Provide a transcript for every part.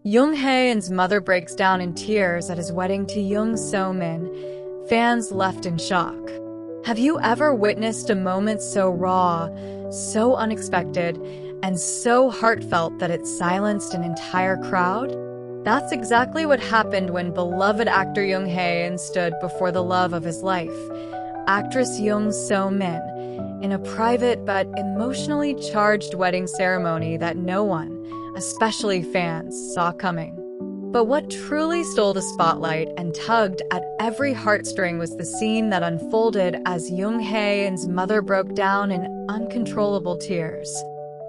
Jung Hae-in's mother breaks down in tears at his wedding to Jung So-min. Fans left in shock. Have you ever witnessed a moment so raw, so unexpected, and so heartfelt that it silenced an entire crowd? That's exactly what happened when beloved actor Jung Hae-in stood before the love of his life, actress Jung So-min, in a private but emotionally charged wedding ceremony that no one, especially fans, saw coming. But what truly stole the spotlight and tugged at every heartstring was the scene that unfolded as Jung Hae-in's mother broke down in uncontrollable tears.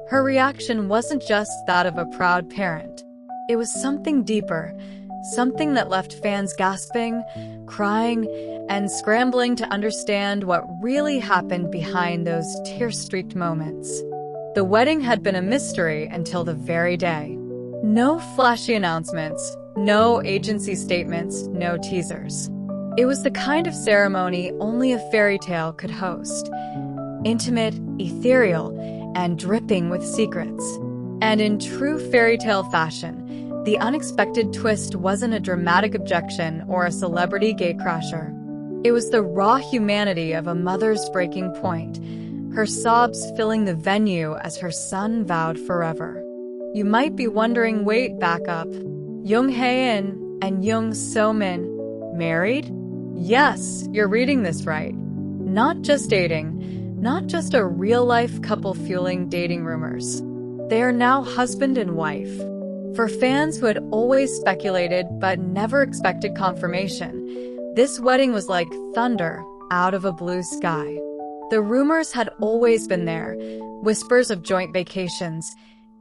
Her reaction wasn't just that of a proud parent. It was something deeper, something that left fans gasping, crying, and scrambling to understand what really happened behind those tear-streaked moments. The wedding had been a mystery until the very day. No flashy announcements, no agency statements, no teasers. It was the kind of ceremony only a fairy tale could host. Intimate, ethereal, and dripping with secrets. And in true fairy tale fashion, the unexpected twist wasn't a dramatic objection or a celebrity gatecrasher. It was the raw humanity of a mother's breaking point, her sobs filling the venue as her son vowed forever. You might be wondering, wait, back up. Jung Hae-in and Jung So-min married? Yes, you're reading this right. Not just dating, not just a real-life couple fueling dating rumors. They are now husband and wife. For fans who had always speculated but never expected confirmation, this wedding was like thunder out of a blue sky. The rumors had always been there, whispers of joint vacations,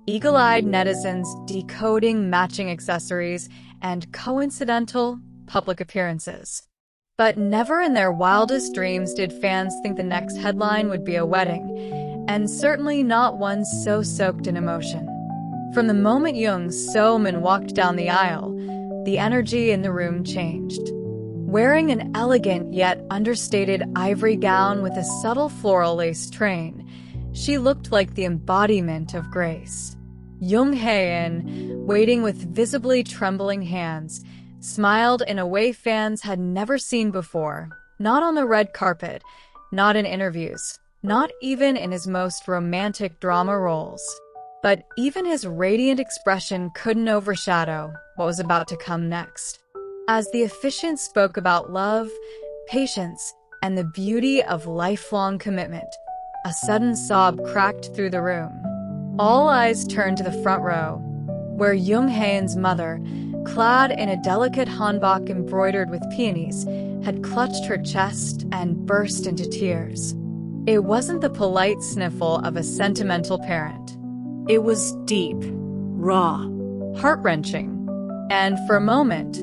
eagle-eyed netizens decoding matching accessories, and coincidental public appearances. But never in their wildest dreams did fans think the next headline would be a wedding, and certainly not one so soaked in emotion. From the moment Jung So-min walked down the aisle, the energy in the room changed. Wearing an elegant yet understated ivory gown with a subtle floral lace train, she looked like the embodiment of grace. Jung Hae-in, waiting with visibly trembling hands, smiled in a way fans had never seen before, not on the red carpet, not in interviews, not even in his most romantic drama roles. But even his radiant expression couldn't overshadow what was about to come next. As the officiant spoke about love, patience, and the beauty of lifelong commitment, a sudden sob cracked through the room. All eyes turned to the front row, where Jung Hae-in's mother, clad in a delicate hanbok embroidered with peonies, had clutched her chest and burst into tears. It wasn't the polite sniffle of a sentimental parent. It was deep, raw, heart-wrenching, and for a moment,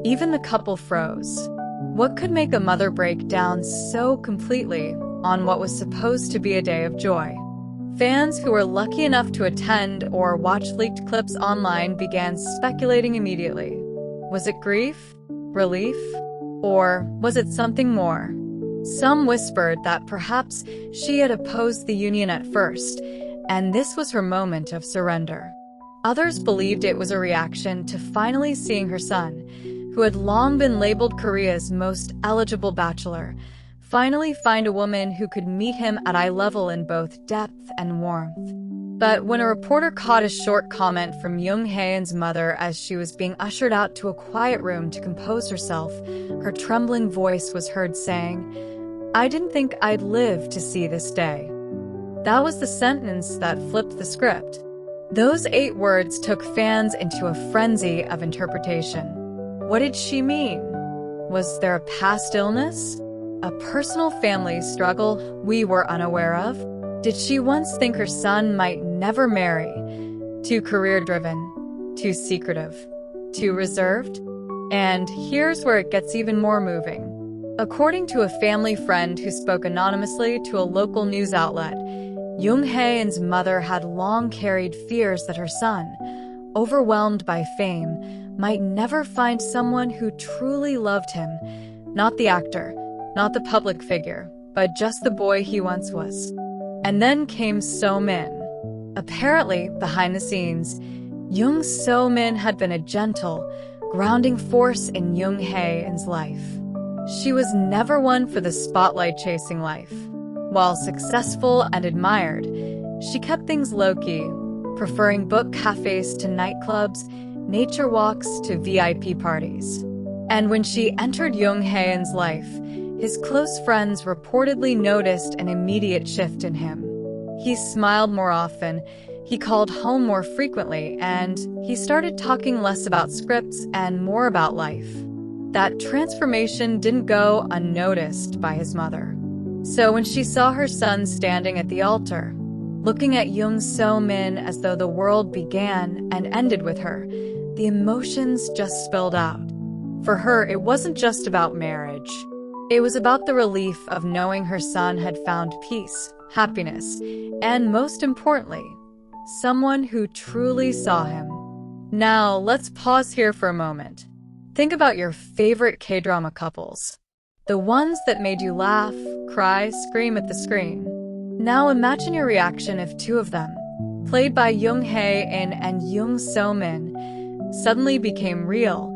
even the couple froze. What could make a mother break down so completely on what was supposed to be a day of joy? Fans who were lucky enough to attend or watch leaked clips online began speculating immediately. Was it grief? Relief? Or was it something more? Some whispered that perhaps she had opposed the union at first, and this was her moment of surrender. Others believed it was a reaction to finally seeing her son, who had long been labeled Korea's most eligible bachelor, finally find a woman who could meet him at eye level in both depth and warmth. But when a reporter caught a short comment from Jung Hae-in's mother as she was being ushered out to a quiet room to compose herself, her trembling voice was heard saying, "I didn't think I'd live to see this day." That was the sentence that flipped the script. Those 8 words took fans into a frenzy of interpretation. What did she mean? Was there a past illness? A personal family struggle we were unaware of? Did she once think her son might never marry? Too career-driven? Too secretive? Too reserved? And here's where it gets even more moving. According to a family friend who spoke anonymously to a local news outlet, Jung Hae-in's mother had long carried fears that her son, overwhelmed by fame, might never find someone who truly loved him, not the actor, not the public figure, but just the boy he once was. And then came So-min. Apparently, behind the scenes, Jung So-min had been a gentle, grounding force in Jung Hae-in's life. She was never one for the spotlight-chasing life. While successful and admired, she kept things low-key, preferring book cafes to nightclubs, nature walks to VIP parties. And when she entered Jung Hae-in's life, his close friends reportedly noticed an immediate shift in him. He smiled more often, he called home more frequently, and he started talking less about scripts and more about life. That transformation didn't go unnoticed by his mother. So when she saw her son standing at the altar, looking at Jung So-min as though the world began and ended with her, the emotions just spilled out. For her, it wasn't just about marriage. It was about the relief of knowing her son had found peace, happiness, and most importantly, someone who truly saw him. Now, let's pause here for a moment. Think about your favorite K-drama couples. The ones that made you laugh, cry, scream at the screen. Now imagine your reaction if two of them, played by Jung Hae-in and Jung So-min, suddenly became real,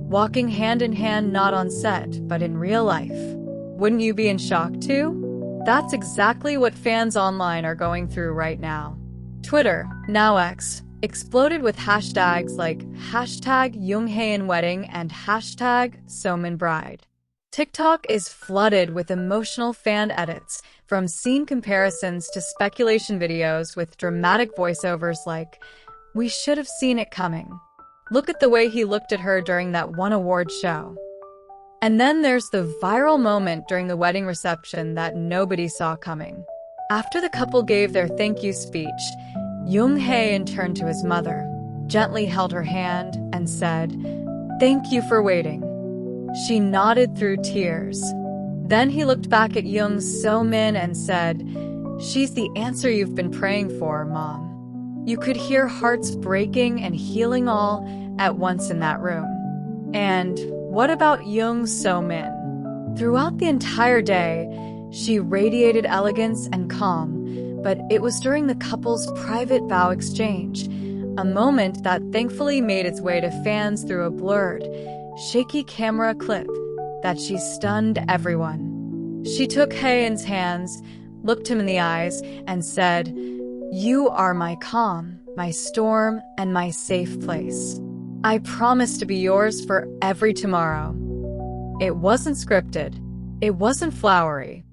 walking hand in hand not on set, but in real life. Wouldn't you be in shock too? That's exactly what fans online are going through right now. Twitter, now X, exploded with hashtags like #JungHaeInWedding and #SoMinBride. TikTok is flooded with emotional fan edits, from scene comparisons to speculation videos with dramatic voiceovers like, "We should have seen it coming. Look at the way he looked at her during that one award show." And then there's the viral moment during the wedding reception that nobody saw coming. After the couple gave their thank you speech, Jung Hae-in turned to his mother, gently held her hand, and said, "Thank you for waiting." She nodded through tears. Then he looked back at Jung So-min and said, "She's the answer you've been praying for, Mom." You could hear hearts breaking and healing all at once in that room. And what about Jung So-min? Throughout the entire day, she radiated elegance and calm, but it was during the couple's private vow exchange, a moment that thankfully made its way to fans through a blurred, shaky camera clip, that she stunned everyone. She took Hae-in's hands, looked him in the eyes, and said, "You are my calm, my storm, and my safe place. I promise to be yours for every tomorrow." It wasn't scripted. It wasn't flowery.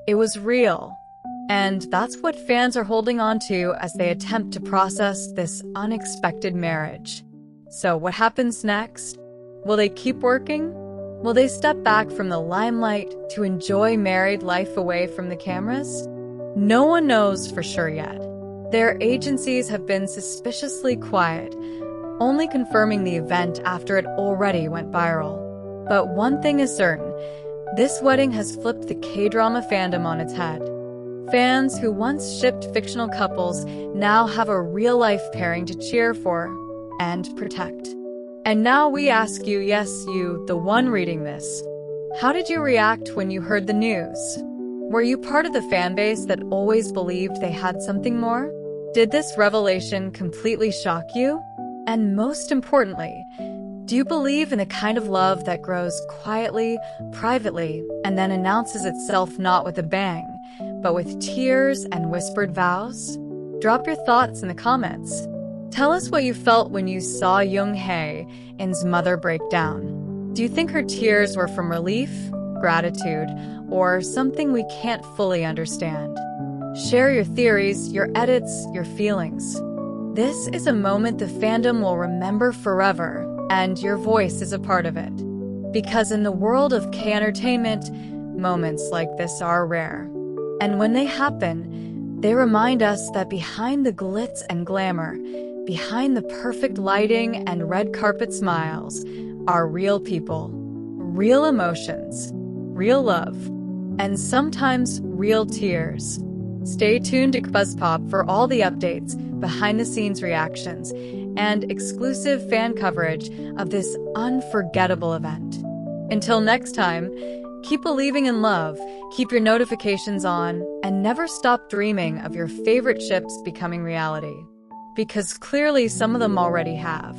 It was real. And that's what fans are holding on to as they attempt to process this unexpected marriage. So what happens next? Will they keep working? Will they step back from the limelight to enjoy married life away from the cameras? No one knows for sure yet. Their agencies have been suspiciously quiet, only confirming the event after it already went viral. But one thing is certain, this wedding has flipped the K-drama fandom on its head. Fans who once shipped fictional couples now have a real-life pairing to cheer for and protect. And now we ask you, yes, you, the one reading this, how did you react when you heard the news? Were you part of the fanbase that always believed they had something more? Did this revelation completely shock you? And most importantly, do you believe in the kind of love that grows quietly, privately, and then announces itself not with a bang, but with tears and whispered vows? Drop your thoughts in the comments. Tell us what you felt when you saw Jung Hae-in's mother break down. Do you think her tears were from relief, gratitude, or something we can't fully understand? Share your theories, your edits, your feelings. This is a moment the fandom will remember forever, and your voice is a part of it. Because in the world of K-entertainment, moments like this are rare. And when they happen, they remind us that behind the glitz and glamour, behind the perfect lighting and red carpet smiles, are real people, real emotions, real love, and sometimes real tears. Stay tuned to BuzzPop for all the updates, behind-the-scenes reactions, and exclusive fan coverage of this unforgettable event. Until next time, keep believing in love, keep your notifications on, and never stop dreaming of your favorite ships becoming reality. because clearly some of them already have.